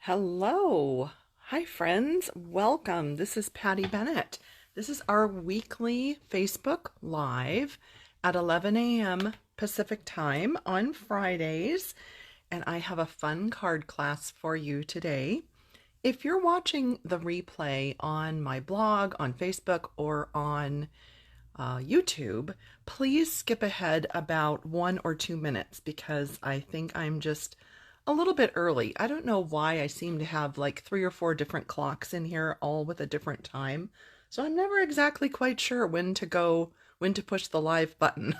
Hello. Hi, friends. Welcome. This is Patty Bennett. This is our weekly Facebook Live at 11 a.m. Pacific Time on Fridays. And I have a fun card class for you today. If you're watching the replay on my blog, on Facebook, or on YouTube, please skip ahead about 1 or 2 minutes because I think I'm just a little bit early. I don't know why I seem to have like 3 or 4 different clocks in here, all with a different time. So I'm never exactly quite sure when to push the live button.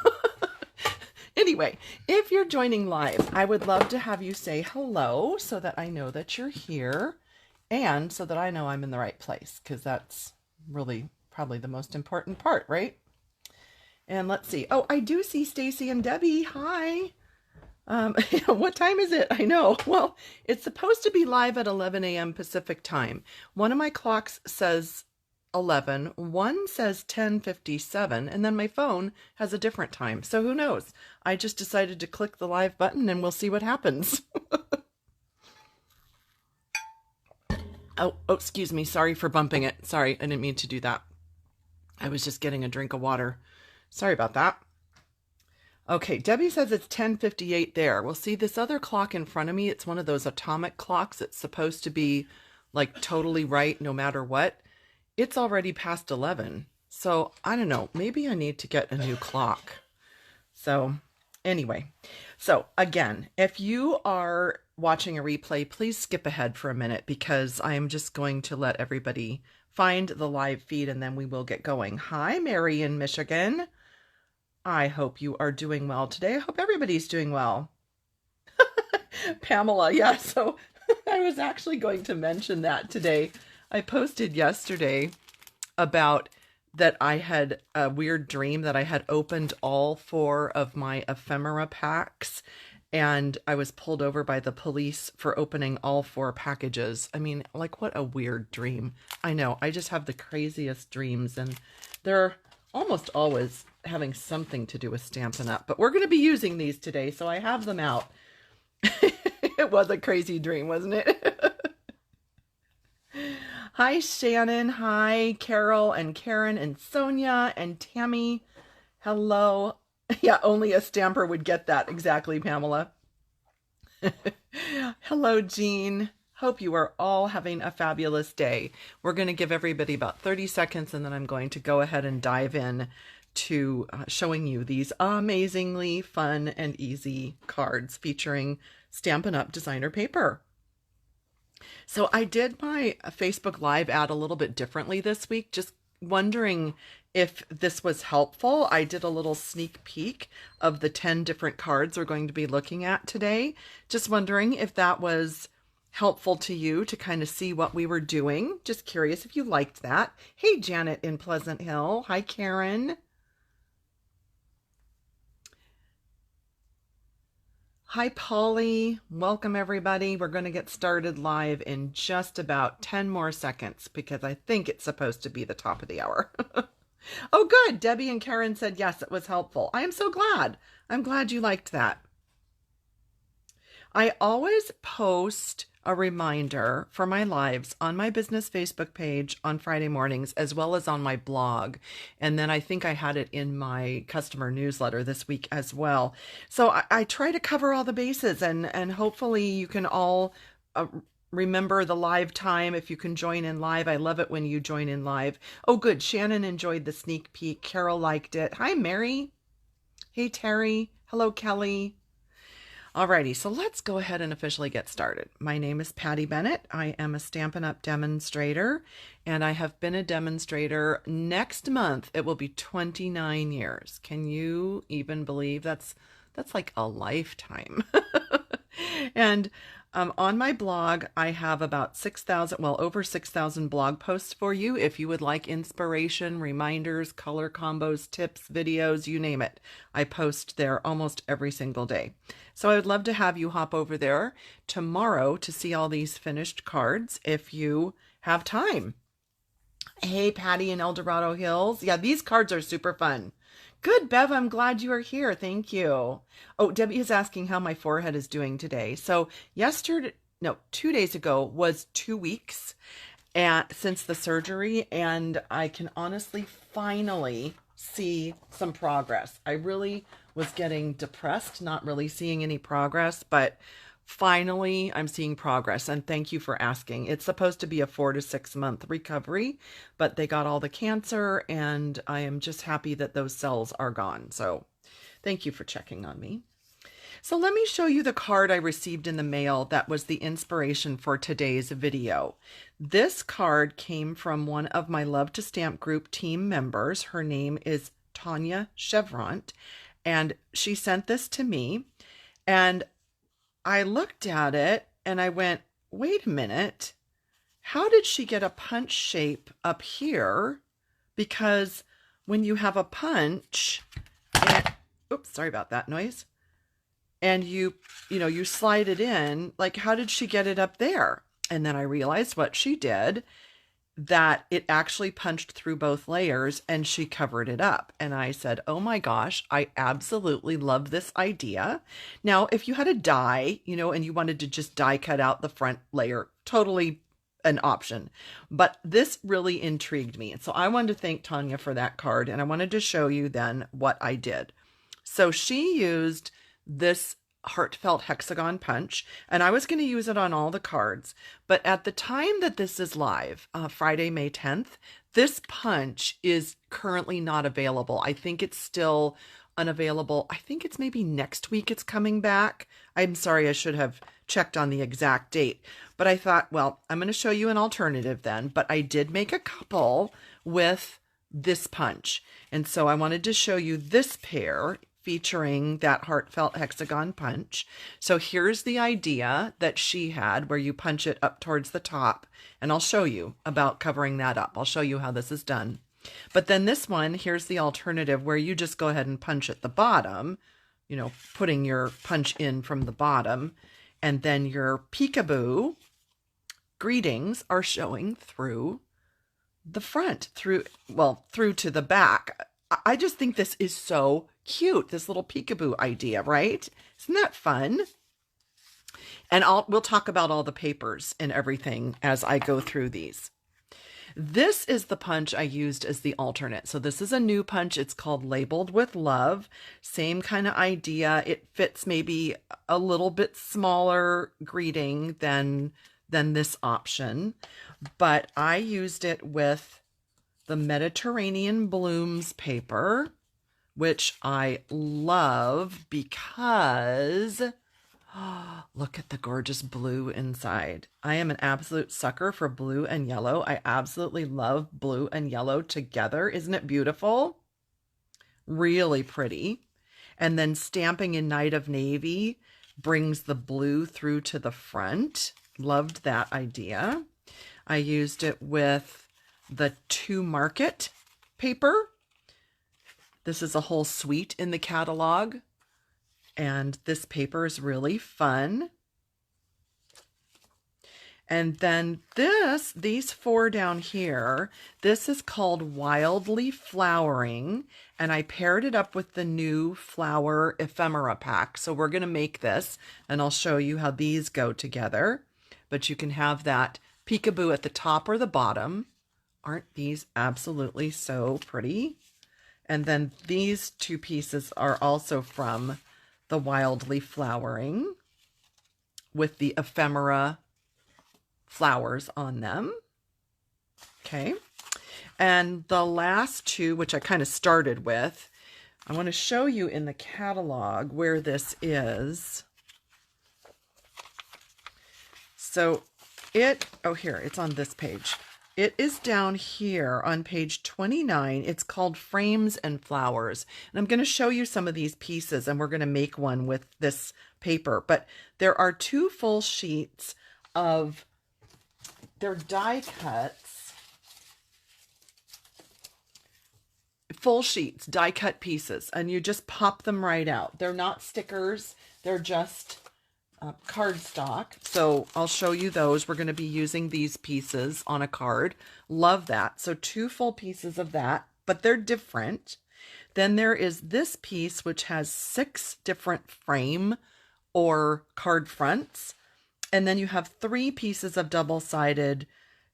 Anyway, if you're joining live, I would love to have you say hello so that I know that you're here and so that I know I'm in the right place, because that's really probably the most important part, right? And let's see. Oh, I do see Stacy and Debbie. Hi. What time is it? I know. Well, it's supposed to be live at 11 a.m. Pacific time. One of my clocks says 11, one says 10:57, and then my phone has a different time. So who knows? I just decided to click the live button and we'll see what happens. Oh, excuse me. Sorry for bumping it. Sorry, I didn't mean to do that. I was just getting a drink of water. Sorry about that. Okay, Debbie says it's 10:58 there. Well, see this other clock in front of me, it's one of those atomic clocks. It's supposed to be like totally right no matter what. It's already past 11. So I don't know, maybe I need to get a new clock. So anyway, so again, if you are watching a replay, please skip ahead for a minute because I am just going to let everybody find the live feed and then we will get going. Hi, Mary in Michigan. I hope you are doing well today. I hope everybody's doing well. Pamela, yeah, so I was actually going to mention that today. I posted yesterday about that I had a weird dream that I had opened all 4 of my ephemera packs and I was pulled over by the police for opening all 4 packages. I mean, like, what a weird dream. I know, I just have the craziest dreams and they're almost always having something to do with Stampin' Up. But we're going to be using these today, so I have them out. It was a crazy dream, wasn't it? Hi, Shannon. Hi, Carol and Karen and Sonia and Tammy. Hello. Yeah, only a stamper would get that. Exactly, Pamela. Hello, Jean. Hope you are all having a fabulous day. We're going to give everybody about 30 seconds and then I'm going to go ahead and dive in to showing you these amazingly fun and easy cards featuring Stampin' Up! Designer paper. So I did my Facebook Live ad a little bit differently this week, just wondering if this was helpful. I did a little sneak peek of the 10 different cards we're going to be looking at today. Just wondering if that was helpful to you to kind of see what we were doing. Just curious if you liked that. Hey, Janet in Pleasant Hill. Hi, Karen. Hi, Polly. Welcome, everybody. We're going to get started live in just about 10 more seconds because I think it's supposed to be the top of the hour. Oh, good. Debbie and Karen said, yes, it was helpful. I am so glad. I'm glad you liked that. I always post a reminder for my lives on my business Facebook page on Friday mornings, as well as on my blog. And then I think I had it in my customer newsletter this week as well. So I try to cover all the bases and hopefully you can all remember the live time if you can join in live. I love it when you join in live. Oh, good. Shannon enjoyed the sneak peek. Carol liked it. Hi, Mary. Hey, Terry. Hello, Kelly. Alrighty, so let's go ahead and officially get started. My name is Patty Bennett. I am a Stampin' Up! Demonstrator, and I have been a demonstrator. Next month, it will be 29 years. Can you even believe that's like a lifetime? And on my blog, I have about 6,000, well, over 6,000 blog posts for you. If you would like inspiration, reminders, color combos, tips, videos, you name it, I post there almost every single day. So I would love to have you hop over there tomorrow to see all these finished cards if you have time. Hey, Patty in El Dorado Hills. Yeah, these cards are super fun. Good, Bev. I'm glad you are here. Thank you. Oh, Debbie is asking how my forehead is doing today. So yesterday, no, 2 days ago was 2 weeks since the surgery, and I can honestly finally see some progress. I really was getting depressed, not really seeing any progress, but finally I'm seeing progress, and thank you for asking. It's supposed to be a 4 to 6 month recovery, but they got all the cancer, and I am just happy that those cells are gone. So thank you for checking on me. So let me show you the card I received in the mail that was the inspiration for today's video. This card came from one of my Love to Stamp group team members. Her name is Tanya Chevront, and she sent this to me, and I looked at it and I went, wait a minute, how did she get a punch shape up here? Because when you have a punch, and, oops, sorry about that noise, and you slide it in, like, how did she get it up there? And then I realized what she did, that it actually punched through both layers and she covered it up. And I said, oh my gosh, I absolutely love this idea. Now, if you had a die, and you wanted to just die cut out the front layer, totally an option. But this really intrigued me. And so I wanted to thank Tanya for that card. And I wanted to show you then what I did. So she used this Heartfelt Hexagon punch, and I was going to use it on all the cards, but at the time that this is live, Friday, May 10th, this punch is currently not available. I think it's still unavailable. I think it's maybe next week it's coming back. I'm sorry, I should have checked on the exact date, but I thought, well, I'm going to show you an alternative then, but I did make a couple with this punch, and so I wanted to show you this pair featuring that Heartfelt Hexagon punch. So here's the idea that she had, where you punch it up towards the top, and I'll show you about covering that up. I'll show you how this is done. But then this one, here's the alternative where you just go ahead and punch at the bottom, putting your punch in from the bottom, and then your Peekaboo greetings are showing through the front, through to the back. I just think this is so cute, this little peekaboo idea, right? Isn't that fun? And we'll talk about all the papers and everything as I go through these. This is the punch I used as the alternate. So this is a new punch. It's called Labeled with Love. Same kind of idea. It fits maybe a little bit smaller greeting than this option, but I used it with the Mediterranean Blooms paper, which I love because look at the gorgeous blue inside. I am an absolute sucker for blue and yellow. I absolutely love blue and yellow together. Isn't it beautiful? Really pretty. And then stamping in Night of Navy brings the blue through to the front. Loved that idea. I used it with the To Market paper. This is a whole suite in the catalog, and this paper is really fun. And then these four down here, this is called Wildly Flowering, and I paired it up with the new flower ephemera pack. So we're going to make this, and I'll show you how these go together. But you can have that peekaboo at the top or the bottom. Aren't these absolutely so pretty? And then these two pieces are also from the Wildly Flowering with the ephemera flowers on them. Okay. And the last two, which I kind of started with, I want to show you in the catalog where this is. So here, it's on this page. It is down here on page 29. It's called Frames and Flowers. And I'm going to show you some of these pieces, and we're going to make one with this paper. But there are two full sheets of, they're die cuts, full sheets, die cut pieces, and you just pop them right out. They're not stickers. They're just cardstock. So I'll show you those. We're going to be using these pieces on a card. Love that. So two full pieces of that, but they're different. Then there is this piece, which has 6 different frame or card fronts. And then you have 3 pieces of double-sided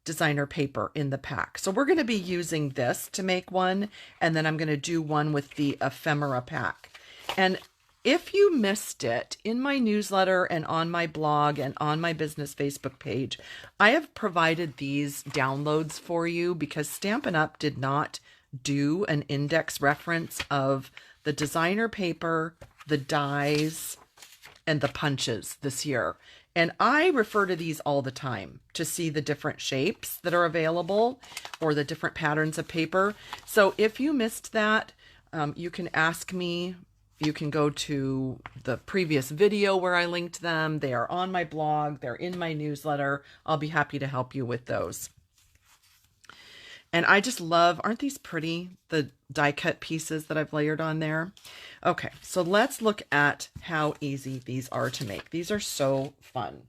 designer paper in the pack. So we're going to be using this to make one, and then I'm going to do one with the ephemera pack. And if you missed it, in my newsletter and on my blog and on my business Facebook page, I have provided these downloads for you because Stampin' Up! Did not do an index reference of the designer paper, the dies, and the punches this year. And I refer to these all the time to see the different shapes that are available or the different patterns of paper. So if you missed that, you can ask me. You can go to the previous video where I linked them. They are on my blog. They're in my newsletter. I'll be happy to help you with those. And I just love, aren't these pretty, the die cut pieces that I've layered on there? Okay, so let's look at how easy these are to make. These are so fun.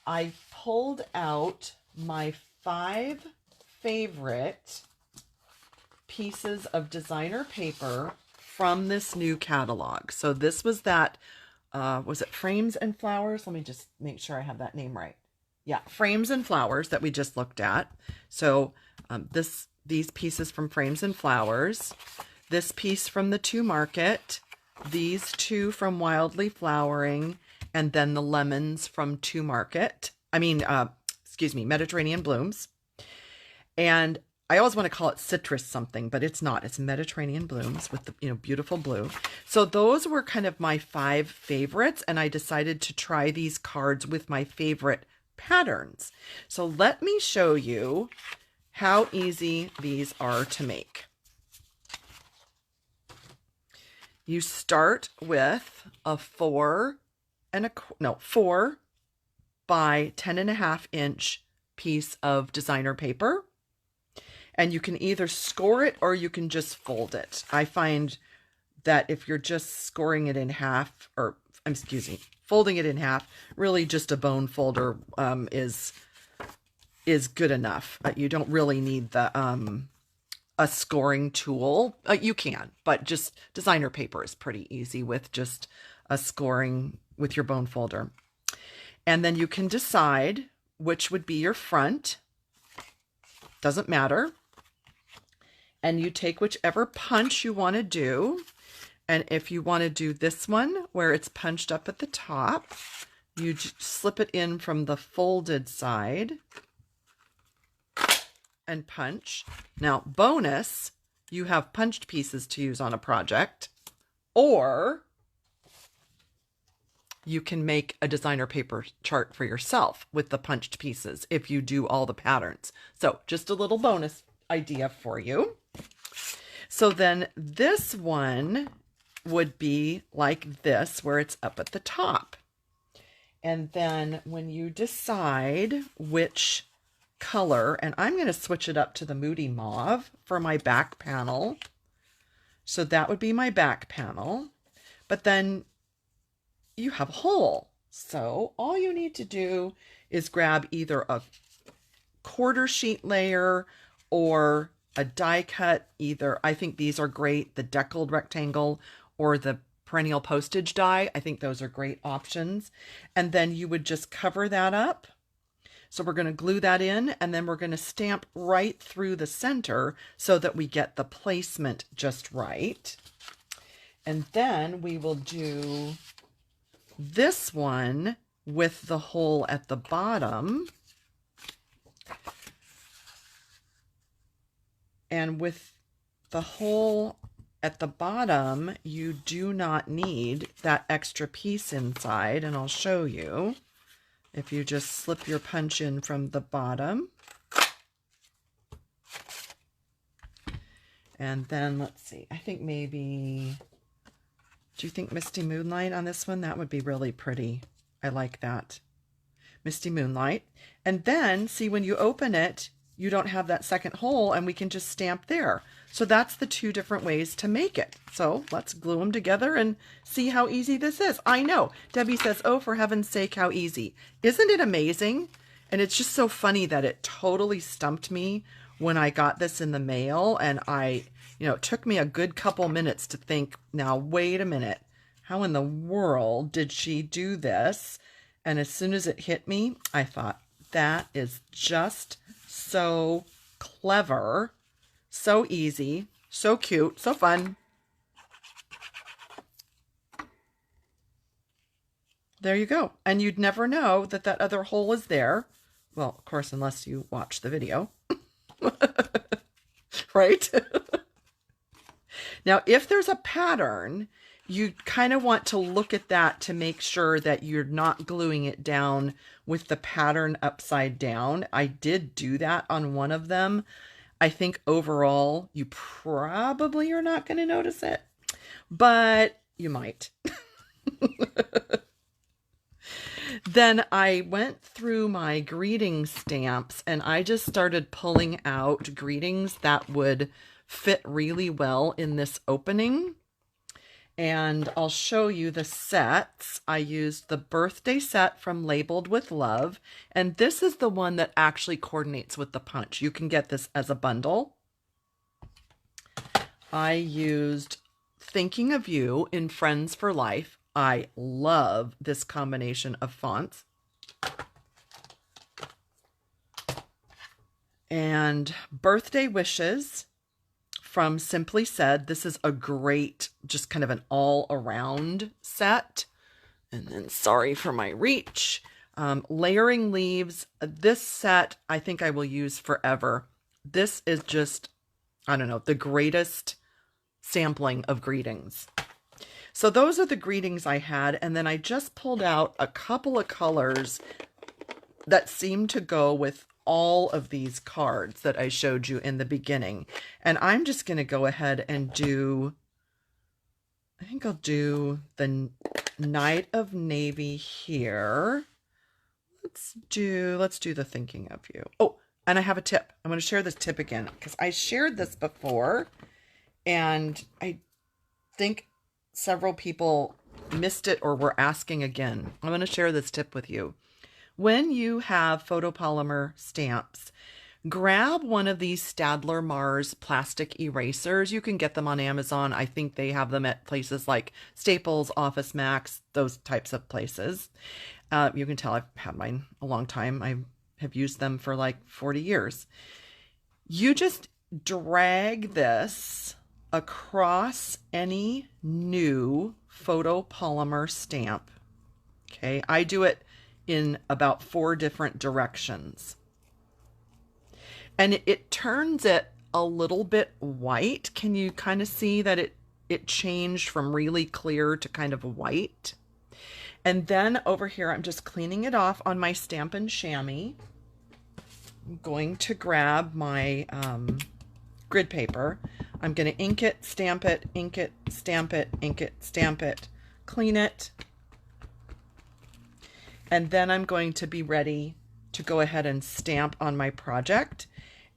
I pulled out my 5 favorite pieces of designer paper from this new catalog. So this was that, was it Frames and Flowers? Let me just make sure I have that name right. Yeah, Frames and Flowers that we just looked at. So these pieces from Frames and Flowers, this piece from the 2 Market, these 2 from Wildly Flowering, and then the lemons from 2 Market. Excuse me, Mediterranean Blooms. And I always want to call it citrus something, but it's not. It's Mediterranean Blooms with the beautiful blue. So those were kind of my 5 favorites, and I decided to try these cards with my favorite patterns. So let me show you how easy these are to make. You start with a 4 by 10.5 inch piece of designer paper. And you can either score it or you can just fold it. I find that if you're just scoring it in half, or folding it in half, really just a bone folder is good enough. You don't really need the a scoring tool. You can, but just designer paper is pretty easy with just a scoring with your bone folder. And then you can decide which would be your front. Doesn't matter. And you take whichever punch you want to do. And if you want to do this one where it's punched up at the top, you slip it in from the folded side and punch. Now, bonus, you have punched pieces to use on a project, or you can make a designer paper chart for yourself with the punched pieces if you do all the patterns. So just a little bonus idea for you. So then this one would be like this, where it's up at the top. And then when you decide which color, and I'm going to switch it up to the Moody Mauve for my back panel. So that would be my back panel. But then you have a hole. So all you need to do is grab either a quarter sheet layer or a die cut, either, I think these are great, the deckled rectangle or the perennial postage die. I think those are great options. And then you would just cover that up. So we're going to glue that in, and then we're going to stamp right through the center so that we get the placement just right. And then we will do this one with the hole at the bottom. And with the hole at the bottom, you do not need that extra piece inside, and I'll show you. If you just slip your punch in from the bottom. And then, let's see, I think maybe, do you think Misty Moonlight on this one? That would be really pretty. I like that. Misty Moonlight. And then, see, when you open it, you don't have that second hole, and we can just stamp there. So that's the 2 different ways to make it. So let's glue them together and see how easy this is. I know. Debbie says, oh, for heaven's sake, how easy. Isn't it amazing? And it's just so funny that it totally stumped me when I got this in the mail. And it took me a good couple minutes to think, now, wait a minute. How in the world did she do this? And as soon as it hit me, I thought, that is just so clever, so easy, so cute, so fun. There you go. And you'd never know that that other hole is there. Well, of course, unless you watch the video. Right? Now, if there's a pattern, you kind of want to look at that to make sure that you're not gluing it down with the pattern upside down. I did do that on one of them. I think overall, you probably are not going to notice it, but you might. Then I went through my greeting stamps and I just started pulling out greetings that would fit really well in this opening. And I'll show you the sets. I used the birthday set from Labeled with Love, and this is the one that actually coordinates with the punch. You can get this as a bundle. I used Thinking of You in Friends for Life. I love this combination of fonts. And Birthday Wishes from Simply Said. This is a great, just kind of an all-around set. And then sorry for my reach. Layering Leaves. This set I think I will use forever. This is just, I don't know, the greatest sampling of greetings. So those are the greetings I had, and then I just pulled out a couple of colors that seem to go with all of these cards that I showed you in the beginning. And I'm just going to go ahead and do, I think I'll do the Night of Navy here. Let's do the Thinking of You. Oh, and I have a tip. I'm going to share this tip again because I shared this before and I think several people missed it or were asking again. I'm going to share this tip with you. When you have photopolymer stamps, grab one of these Staedtler Mars plastic erasers. You can get them on Amazon. I think they have them at places like Staples, Office Max, those types of places. You can tell I've had mine a long time. I have used them for like 40 years. You just drag this across any new photopolymer stamp. Okay, I do it in about 4 different directions. And it turns it a little bit white. Can you kind of see that it changed from really clear to kind of white? And then over here, I'm just cleaning it off on my Stampin' Chamois. I'm going to grab my grid paper. I'm going to ink it, stamp it, ink it, stamp it, ink it, stamp it, clean it. And then I'm going to be ready to go ahead and stamp on my project.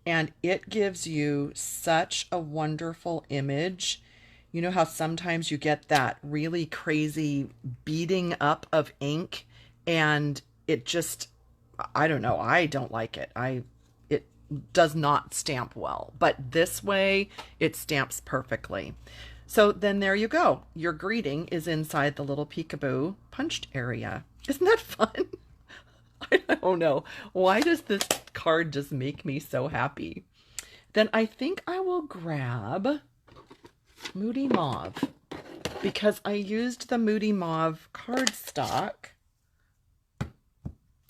And it gives you such a wonderful image. You know how sometimes you get that really crazy beating up of ink and it just, I don't know, I don't like it. It does not stamp well, but this way it stamps perfectly. So then there you go. Your greeting is inside the little Peekaboo punched area. Isn't that fun? I don't know. Why does this card just make me so happy? Then I think I will grab Moody Mauve because I used the Moody Mauve cardstock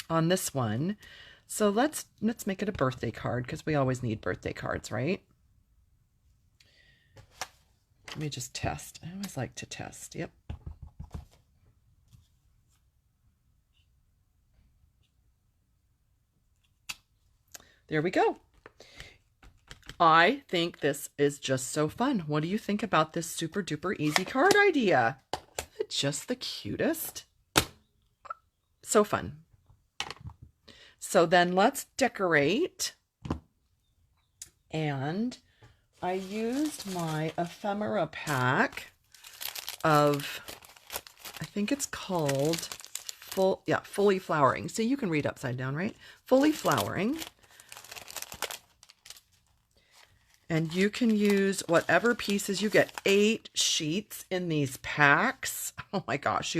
on this one. So let's make it a birthday card because we always need birthday cards, right? Let me just test. I always like to test. Yep. There we go. I think this is just so fun. What do you think about this super duper easy card idea? Isn't it just the cutest? So fun. So then let's decorate. And I used my ephemera pack of, I think it's called Fully Flowering. So you can read upside down, right? Fully Flowering. And you can use whatever pieces you get. 8 sheets in these packs. Oh my gosh,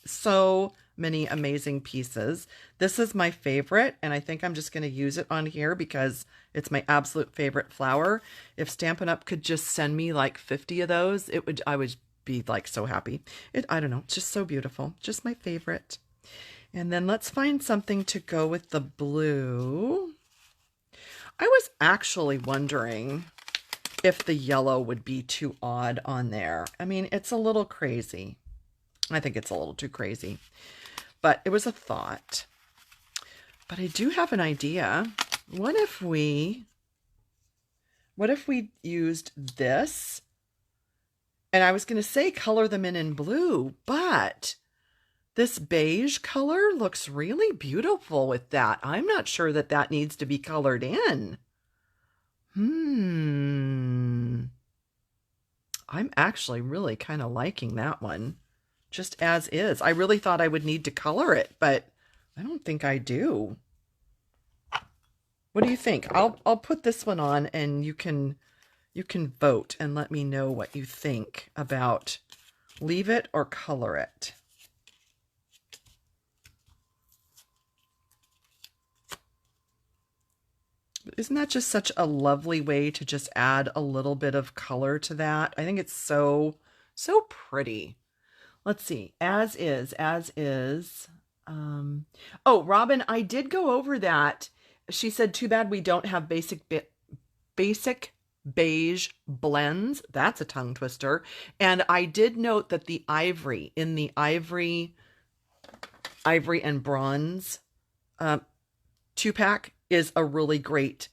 so many amazing pieces. This is my favorite, and I think I'm just going to use it on here because it's my absolute favorite flower. If Stampin' Up! Could just send me like 50 of those, I would be like so happy. I don't know, it's just so beautiful. Just my favorite. And then let's find something to go with the blue. I was actually wondering if the yellow would be too odd on there. I mean, it's a little crazy. I think it's a little too crazy, but it was a thought. But I do have an idea. What if we used this? And I was going to say color them in blue, but this beige color looks really beautiful with that. I'm not sure that that needs to be colored in. I'm actually really kind of liking that one, just as is. I really thought I would need to color it, but I don't think I do. What do you think? I'll put this one on, and you can vote and let me know what you think about leave it or color it. Isn't that just such a lovely way to just add a little bit of color to that? I think it's so pretty. Let's see. As is. Oh, Robin, I did go over that. She said, too bad we don't have basic beige blends. That's a tongue twister. And I did note that the ivory in the ivory and bronze 2-pack is a really great,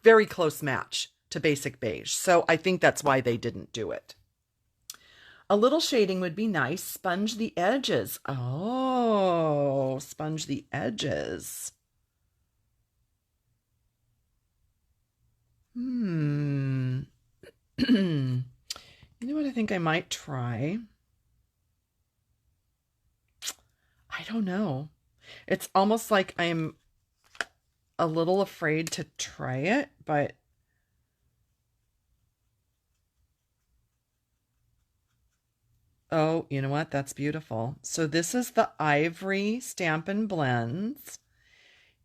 very close match to basic beige. So I think that's why they didn't do it. A little shading would be nice. Sponge the edges. Oh, sponge the edges. You know what I think I might try? I don't know. It's almost like I'm a little afraid to try it, but oh, you know what? That's beautiful. So this is the ivory Stampin' Blends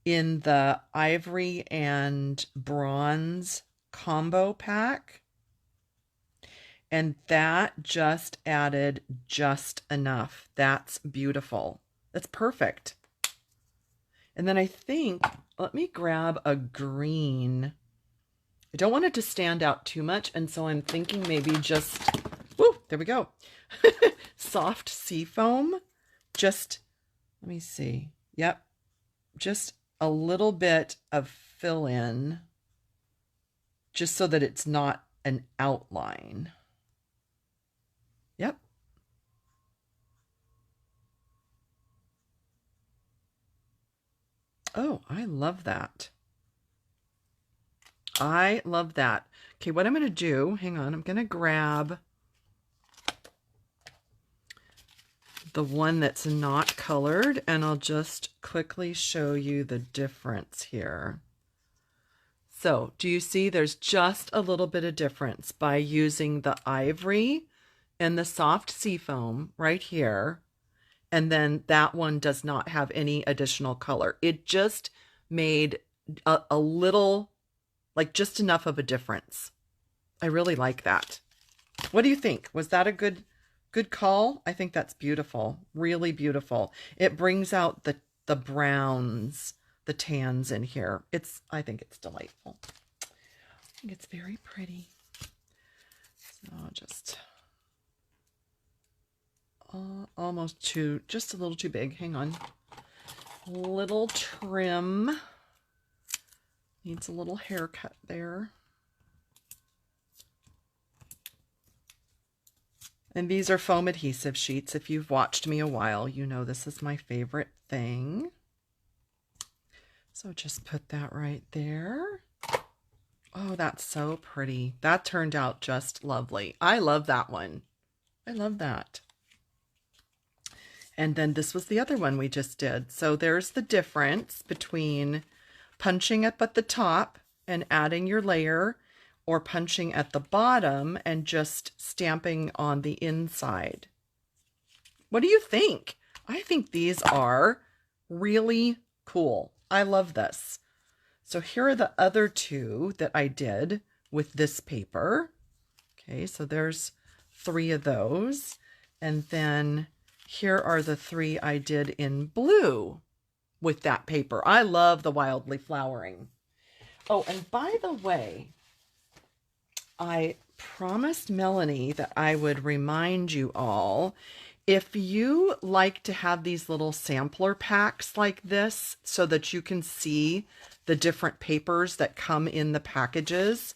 in the ivory and bronze combo pack. And that just added just enough. That's beautiful. That's perfect. And then I think, let me grab a green. I don't want it to stand out too much, and so I'm thinking maybe just, woo, there we go. Soft seafoam. Just, let me see. Yep. Just a little bit of fill in, just so that it's not an outline. Yep. Oh, I love that. I love that. Okay, what I'm going to do, hang on, I'm going to grab the one that's not colored, and I'll just quickly show you the difference here. So, do you see there's just a little bit of difference by using the ivory and the soft seafoam right here, and then that one does not have any additional color. It just made a little, like just enough of a difference. I really like that. What do you think? Was that a good call? I think that's beautiful. Really beautiful. It brings out the browns, the tans in here. I think it's delightful. I think it's very pretty. So just almost just a little too big. Hang on. Little trim. Needs a little haircut there. And these are foam adhesive sheets. If you've watched me a while, you know this is my favorite thing. So just put that right there. Oh, that's so pretty. That turned out just lovely. I love that one. I love that. And then this was the other one we just did. So there's the difference between punching up at the top and adding your layer, or punching at the bottom and just stamping on the inside. What do you think? I think these are really cool. I love this. So here are the other two that I did with this paper. Okay, so there's 3 of those. And then here are the 3 I did in blue with that paper. I love the wildly flowering. Oh, and by the way, I promised Melanie that I would remind you all, if you like to have these little sampler packs like this so that you can see the different papers that come in the packages,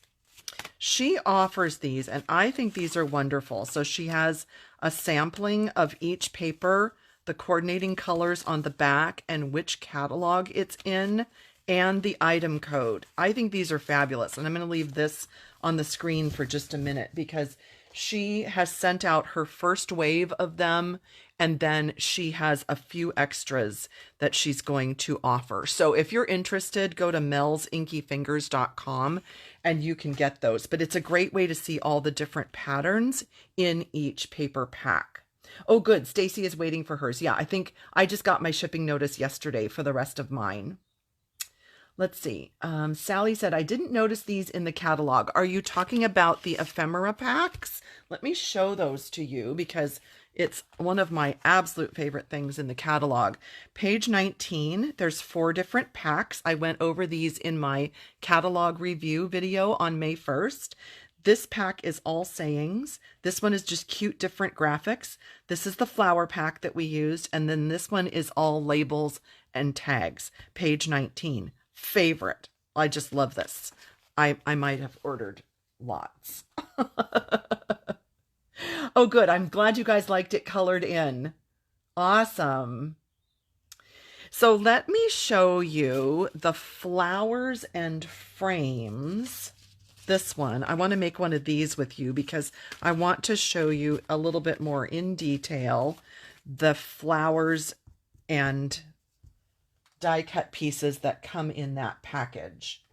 she offers these, and I think these are wonderful. So she has a sampling of each paper, the coordinating colors on the back, and which catalog it's in, and the item code. I think these are fabulous, and I'm going to leave this on the screen for just a minute because she has sent out her first wave of them, and then she has a few extras that she's going to offer. So if you're interested, go to melsinkyfingers.com and you can get those. But it's a great way to see all the different patterns in each paper pack. Oh, good. Stacy is waiting for hers. Yeah, I think I just got my shipping notice yesterday for the rest of mine. Let's see. Sally said, I didn't notice these in the catalog. Are you talking about the ephemera packs? Let me show those to you because it's one of my absolute favorite things in the catalog. Page 19, there's 4 different packs. I went over these in my catalog review video on May 1st. This pack is all sayings. This one is just cute, different graphics. This is the flower pack that we used. And then this one is all labels and tags. Page 19. Favorite. I just love this. I might have ordered lots. Oh, good. I'm glad you guys liked it colored in. Awesome. So let me show you the flowers and frames. This one, I want to make one of these with you because I want to show you a little bit more in detail the flowers and die cut pieces that come in that package.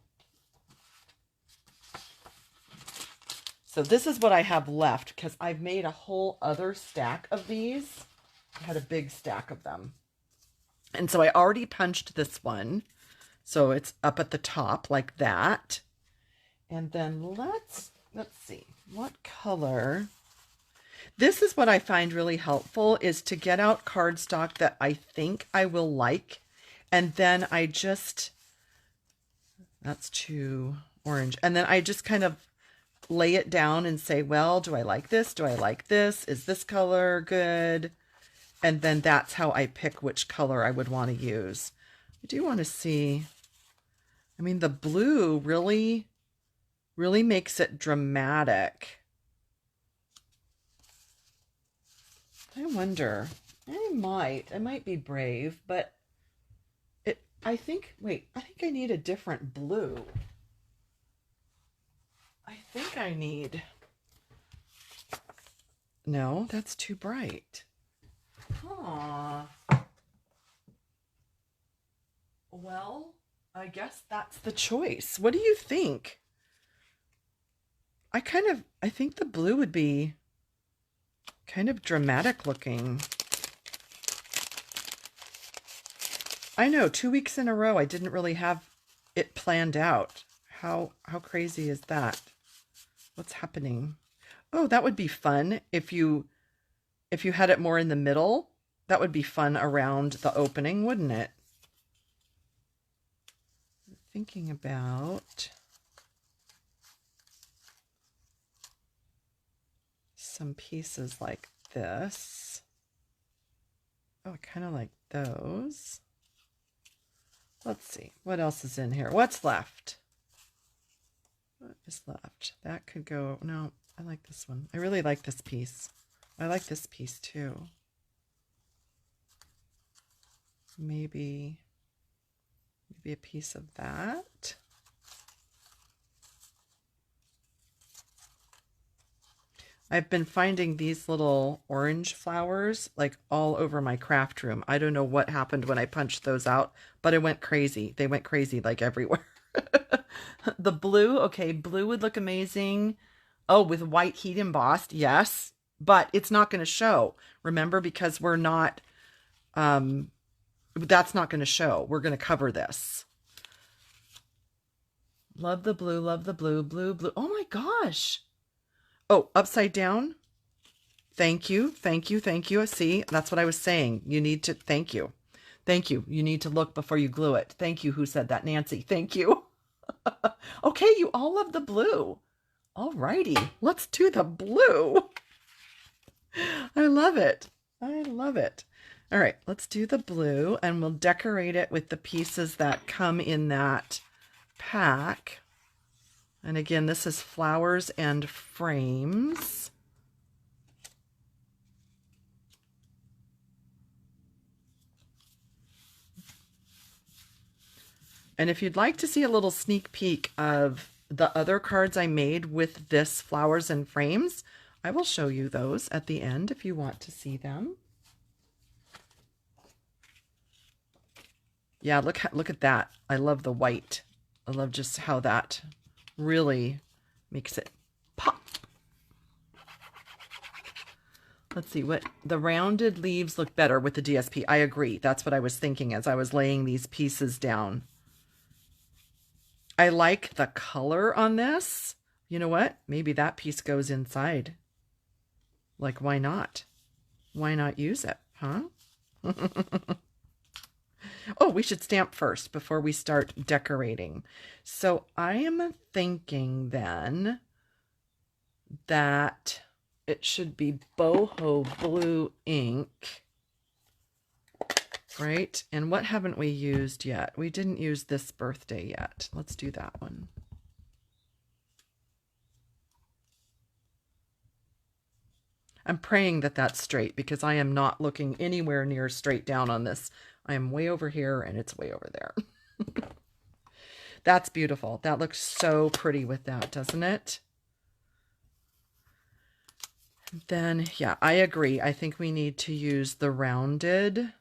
So this is what I have left because I've made a whole other stack of these. I had a big stack of them. And so I already punched this one. So it's up at the top like that. And then let's see, what color? This is what I find really helpful is to get out cardstock that I think I will like. And then I just, that's too orange. And then I just kind of lay it down and say, well, do I like this? Do I like this? Is this color good? And then that's how I pick which color I would want to use. I do want to see, I mean, the blue really makes it dramatic. I wonder, I might be brave, but I think I need a different blue. I think I need, no, that's too bright. Huh. Well, I guess that's the choice. What do you think? I think the blue would be kind of dramatic looking. I know, 2 weeks in a row, I didn't really have it planned out. How crazy is that? What's happening? Oh, that would be fun if you had it more in the middle. That would be fun around the opening, wouldn't it? Thinking about some pieces like this. Oh, I kind of like those. Let's see. What else is in here? What's left? What is left? That could go... No, I like this one. I really like this piece. I like this piece too. Maybe a piece of that. I've been finding these little orange flowers like all over my craft room. I don't know what happened when I punched those out, but it went crazy. They went crazy like everywhere. The blue, okay, blue would look amazing. Oh, with white heat embossed, yes, but it's not going to show. Remember, because we're not that's not going to show. We're going to cover this. Love the blue, love the blue, blue, blue. Oh my gosh. Oh, upside down. Thank you, thank you, thank you. See, that's what I was saying. You need to, thank you. Thank you. You need to look before you glue it. Thank you. Who said that? Nancy. Thank you. Okay, you all love the blue. All righty, let's do the blue. I love it. I love it. All right, let's do the blue, and we'll decorate it with the pieces that come in that pack. And again, this is flowers and frames. And if you'd like to see a little sneak peek of the other cards I made with this flowers and frames, I will show you those at the end if you want to see them. Yeah, look at that. I love the white. I love just how that really makes it pop. Let's see what the rounded leaves look better with the DSP. I agree. That's what I was thinking as I was laying these pieces down. I like the color on this. You know what? Maybe that piece goes inside. Like, why not? Why not use it, huh? Oh, we should stamp first before we start decorating. So I am thinking then that it should be boho blue ink. Right? And what haven't we used yet? We didn't use this birthday yet. Let's do that one. I'm praying that that's straight because I am not looking anywhere near straight down on this. I am way over here and it's way over there. That's beautiful. That looks so pretty with that, doesn't it? Then, yeah, I agree. I think we need to use the rounded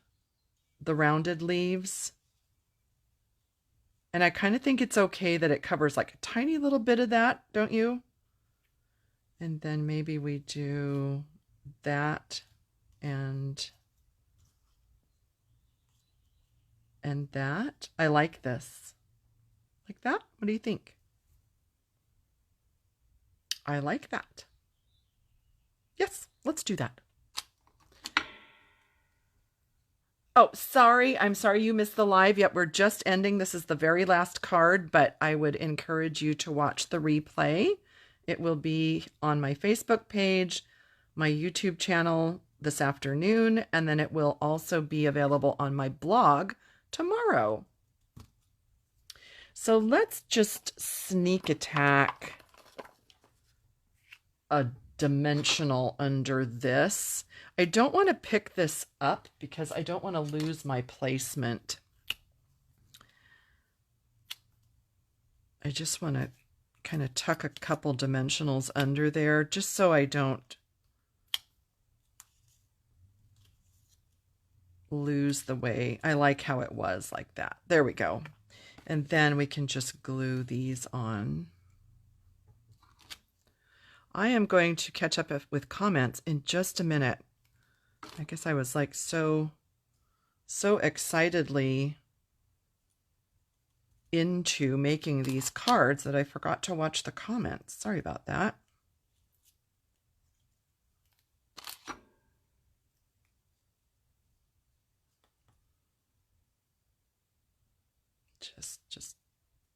leaves. And I kind of think it's okay that it covers like a tiny little bit of that, don't you? And then maybe we do that and that. I like this. Like that? What do you think? I like that. Yes, let's do that. Oh, sorry. I'm sorry you missed the live. Yep, we're just ending. This is the very last card, but I would encourage you to watch the replay. It will be on my Facebook page, my YouTube channel this afternoon, and then it will also be available on my blog tomorrow. So let's just sneak attack a dimensional under this. I don't want to pick this up because I don't want to lose my placement. I just want to kind of tuck a couple dimensionals under there just so I don't lose the way. I like how it was like that. There we go. And then we can just glue these on. I am going to catch up with comments in just a minute. I guess I was like so excitedly into making these cards that I forgot to watch the comments. Sorry about that. Just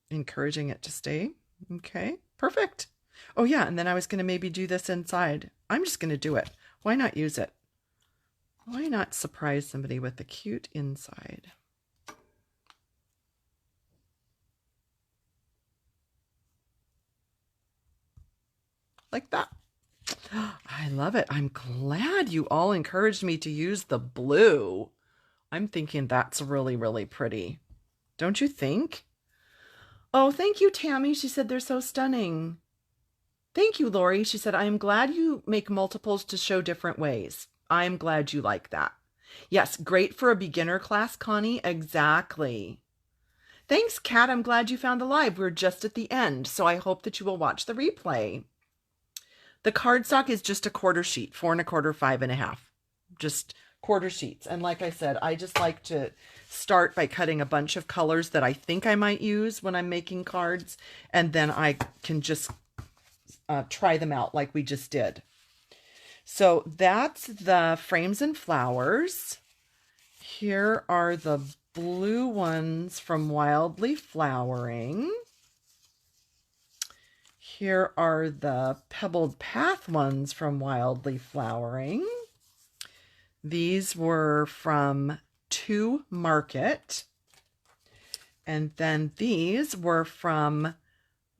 encouraging it to stay. Okay, perfect. Oh yeah, and then I was going to maybe do this inside. I'm just going to do it. Why not use it? Why not surprise somebody with a cute inside? Like that. I love it. I'm glad you all encouraged me to use the blue. I'm thinking that's really, really pretty. Don't you think? Oh, thank you, Tammy. She said they're so stunning. Thank you, Lori. She said, I am glad you make multiples to show different ways. I'm glad you like that. Yes, great for a beginner class, Connie. Exactly. Thanks, Kat. I'm glad you found the live. We're just at the end, so I hope that you will watch the replay. The cardstock is just a quarter sheet, 4 1/4, 5 1/2. Just quarter sheets. And like I said, I just like to start by cutting a bunch of colors that I think I might use when I'm making cards, and then I can just try them out like we just did. So that's the frames and flowers. Here are the blue ones from Wildly Flowering. Here are the Pebbled Path ones from Wildly Flowering. These were from To Market. And then these were from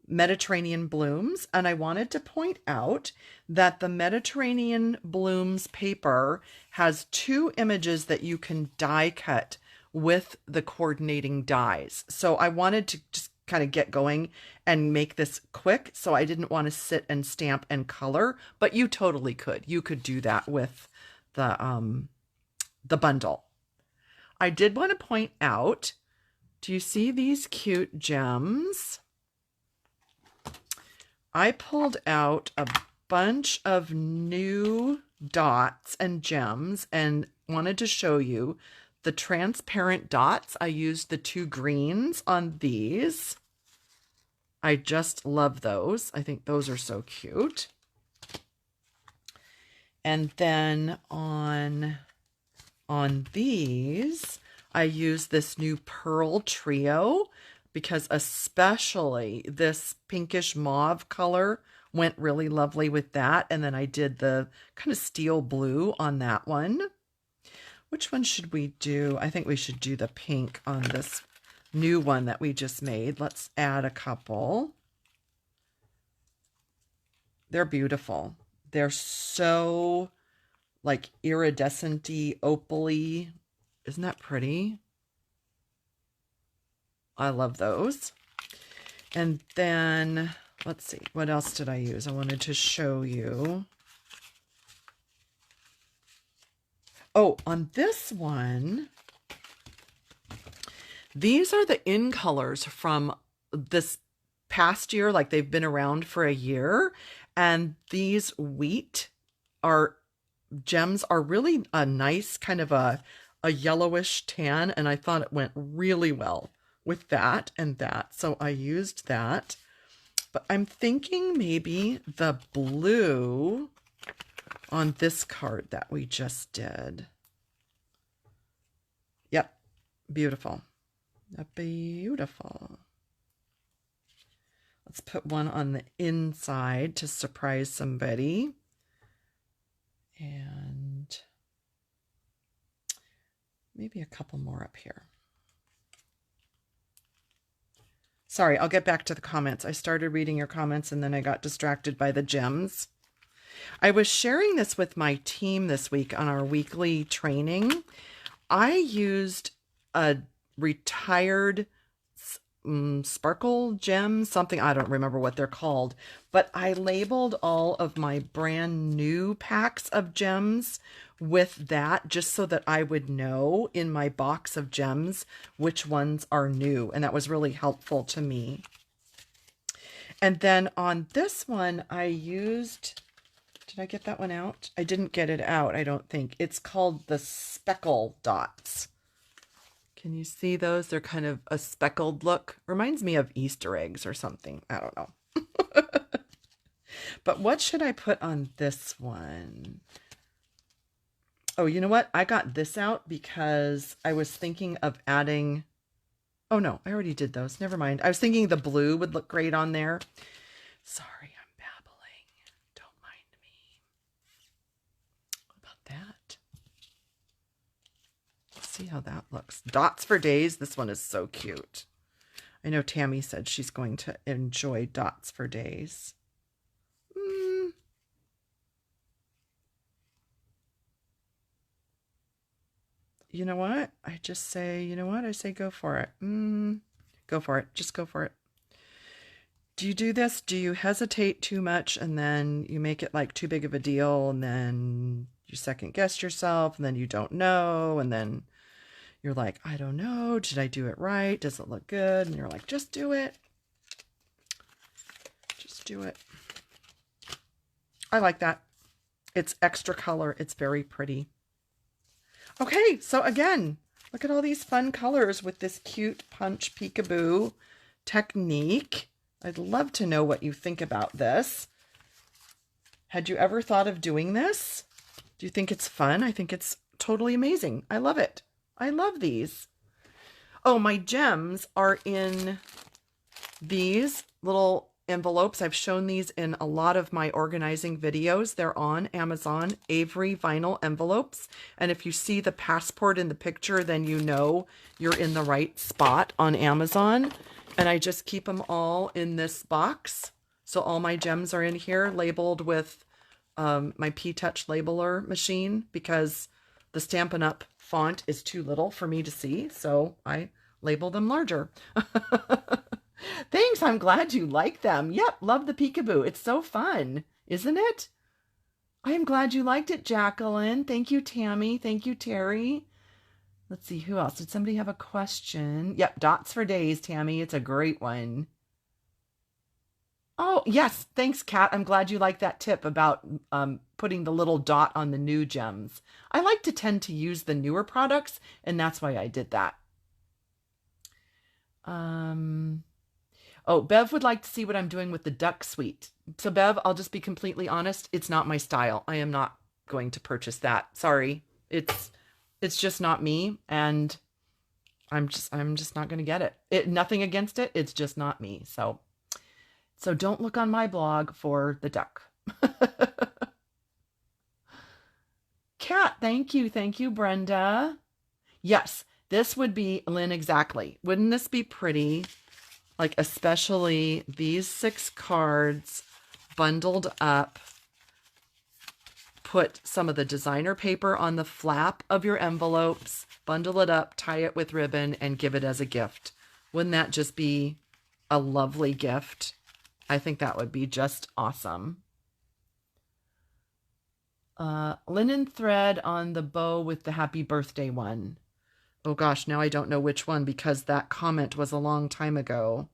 Mediterranean Blooms. And I wanted to point out that the Mediterranean Blooms paper has 2 images that you can die cut with the coordinating dies. So I wanted to just kind of get going and make this quick. So I didn't want to sit and stamp and color, but you totally could. You could do that with the bundle. I did want to point out, do you see these cute gems? I pulled out a bunch of new dots and gems and wanted to show you the transparent dots. I used the 2 greens on these. I just love those. I think those are so cute. And then on these, I used this new Pearl Trio because especially this pinkish mauve color went really lovely with that. And then I did the kind of steel blue on that one. Which one should we do? I think we should do the pink on this new one that we just made. Let's add a couple. They're beautiful. They're so like iridescent-y, opal-y. Isn't that pretty? I love those. And then, let's see, what else did I use? I wanted to show you. Oh, on this one, these are the in colors from this past year, like they've been around for a year. And these wheat gems are really a nice kind of a yellowish tan. And I thought it went really well with that and that. So I used that. But I'm thinking maybe the blue on this card that we just did. Yep, beautiful. Beautiful. Let's put one on the inside to surprise somebody. And maybe a couple more up here. Sorry, I'll get back to the comments. I started reading your comments and then I got distracted by the gems. I was sharing this with my team this week on our weekly training. I used a retired sparkle gem, something, I don't remember what they're called, but I labeled all of my brand new packs of gems with that just so that I would know in my box of gems which ones are new, and that was really helpful to me. And then on this one I used, did I get that one out? I didn't get it out, I don't think. It's called the speckle dots. Can you see those? They're kind of a speckled look. Reminds me of Easter eggs or something. I don't know. But what should I put on this one? Oh, you know what? I got this out because I was thinking of adding... Oh, no. I already did those. Never mind. I was thinking the blue would look great on there. Sorry, I'm babbling. Don't mind me. What about that? See how that looks. Dots for Days. This one is so cute. I know Tammy said she's going to enjoy Dots for Days. You know what? I just say, you know what? I say go for it. Go for it. Just go for it. Do you do this? Do you hesitate too much and then you make it like too big of a deal and then you second guess yourself and then you don't know and then you're like, I don't know. Did I do it right? Does it look good? And you're like, just do it. Just do it. I like that. It's extra color. It's very pretty. Okay, so again, look at all these fun colors with this cute punch peekaboo technique. I'd love to know what you think about this. Had you ever thought of doing this? Do you think it's fun? I think it's totally amazing. I love it. I love these. Oh, my gems are in these little envelopes. I've shown these in a lot of my organizing videos. They're on Amazon, Avery vinyl envelopes. And if you see the passport in the picture, then you know you're in the right spot on Amazon. And I just keep them all in this box. So all my gems are in here labeled with my P-Touch labeler machine because the Stampin' Up font is too little for me to see. So I label them larger. Thanks, I'm glad you like them. Yep, love the peekaboo. It's so fun, isn't it? I am glad you liked it, Jacqueline. Thank you, Tammy. Thank you, Terry. Let's see, who else? Did somebody have a question? Yep, Dots for Days, Tammy. It's a great one. Oh, yes. Thanks, Kat. I'm glad you like that tip about putting the little dot on the new gems. I like to tend to use the newer products, and that's why I did that. Oh, Bev would like to see what I'm doing with the duck suite. So Bev, I'll just be completely honest. It's not my style. I am not going to purchase that. Sorry. It's just not me. And I'm just not going to get it. Nothing against it. It's just not me. So don't look on my blog for the duck. Kat, thank you. Thank you, Brenda. Yes, this would be, Lynn, exactly. Wouldn't this be pretty? Like especially these 6 cards bundled up. Put some of the designer paper on the flap of your envelopes, bundle it up, tie it with ribbon, and give it as a gift. Wouldn't that just be a lovely gift? I think that would be just awesome. Linen thread on the bow with the happy birthday one. Oh gosh, now I don't know which one because that comment was a long time ago.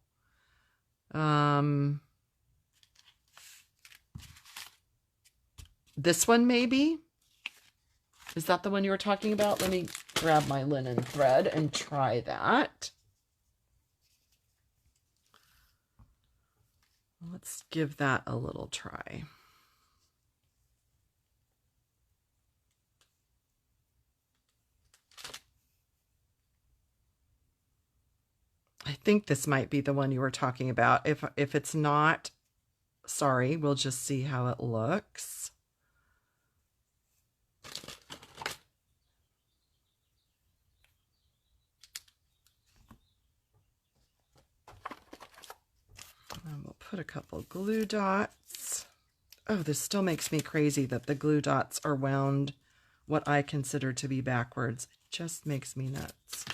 This one maybe? Is that the one you were talking about? Let me grab my linen thread and try that. Let's give that a little try. I think this might be the one you were talking about. If it's not, sorry, we'll just see how it looks. And we'll put a couple glue dots. Oh, this still makes me crazy that the glue dots are wound what I consider to be backwards. It just makes me nuts.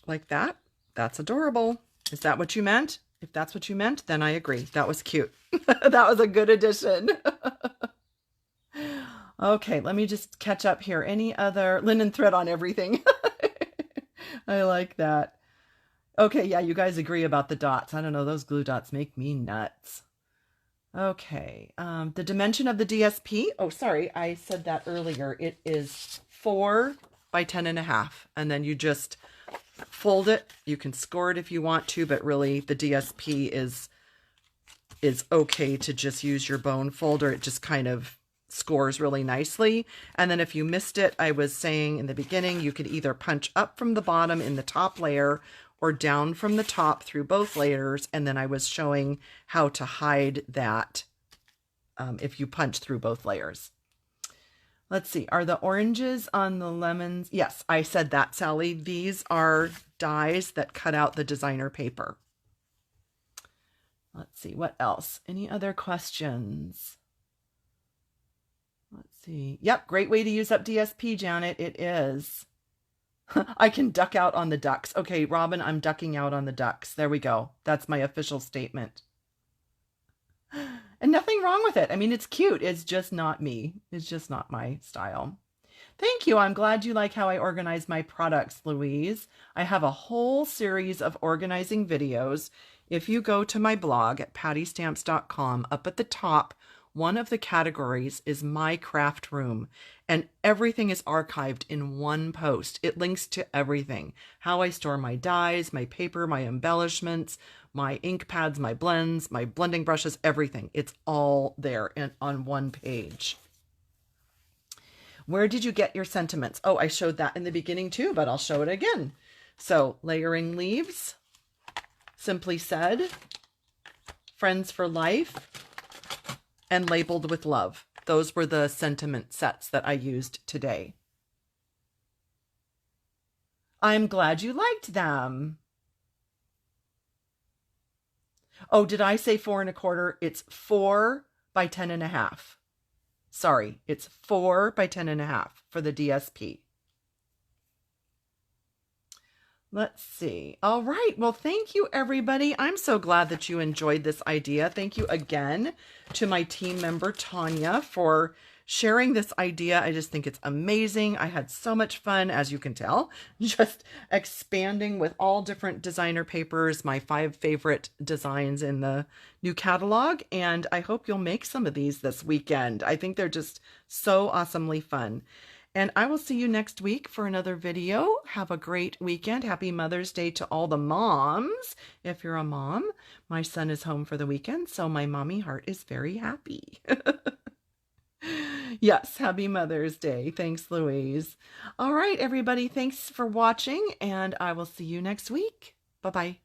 Like that. That's adorable. Is that what you meant? If that's what you meant, then I agree. That was cute. That was a good addition. Okay, let me just catch up here. Any other linen thread on everything? I like that. Okay, yeah, you guys agree about the dots. I don't know, those glue dots make me nuts. Okay, the dimension of the DSP. Oh, sorry, I said that earlier. It is 4 by 10.5, and then you just fold it. You can score it if you want to, but really the DSP is okay to just use your bone folder. It just kind of scores really nicely. And then if you missed it, I was saying in the beginning, you could either punch up from the bottom in the top layer or down from the top through both layers. And then I was showing how to hide that if you punch through both layers. Let's see, are the oranges on the lemons? Yes, I said that, Sally. These are dies that cut out the designer paper. Let's see, what else? Any other questions? Let's see. Yep, great way to use up DSP, Janet. It is. I can duck out on the ducks. Okay, Robin, I'm ducking out on the ducks. There we go. That's my official statement. And nothing wrong with it. I mean, it's cute. It's just not me. It's just not my style. Thank you. I'm glad you like how I organize my products, Louise. I have a whole series of organizing videos. If you go to my blog at pattystamps.com, up at the top one of the categories is My Craft Room, and everything is archived in one post. It links to everything. How I store my dies, my paper, my embellishments, my ink pads, my blends, my blending brushes, everything. It's all there on one page. Where did you get your sentiments? Oh, I showed that in the beginning too, but I'll show it again. So, layering leaves, Simply Said, Friends for Life, and Labeled with Love. Those were the sentiment sets that I used today. I'm glad you liked them. Oh, did I say 4 1/4? It's 4 by 10 1/2. Sorry, it's 4 by 10 1/2 for the DSP. Let's see. All right. Well, thank you, everybody. I'm so glad that you enjoyed this idea. Thank you again to my team member, Tanya, for sharing this idea. I just think it's amazing. I had so much fun, as you can tell, just expanding with all different designer papers, my 5 favorite designs in the new catalog. And I hope you'll make some of these this weekend. I think they're just so awesomely fun. And I will see you next week for another video. Have a great weekend. Happy Mother's Day to all the moms. If you're a mom, my son is home for the weekend, so my mommy heart is very happy. Yes, happy Mother's Day. Thanks, Louise. All right, everybody, thanks for watching, and I will see you next week. Bye-bye.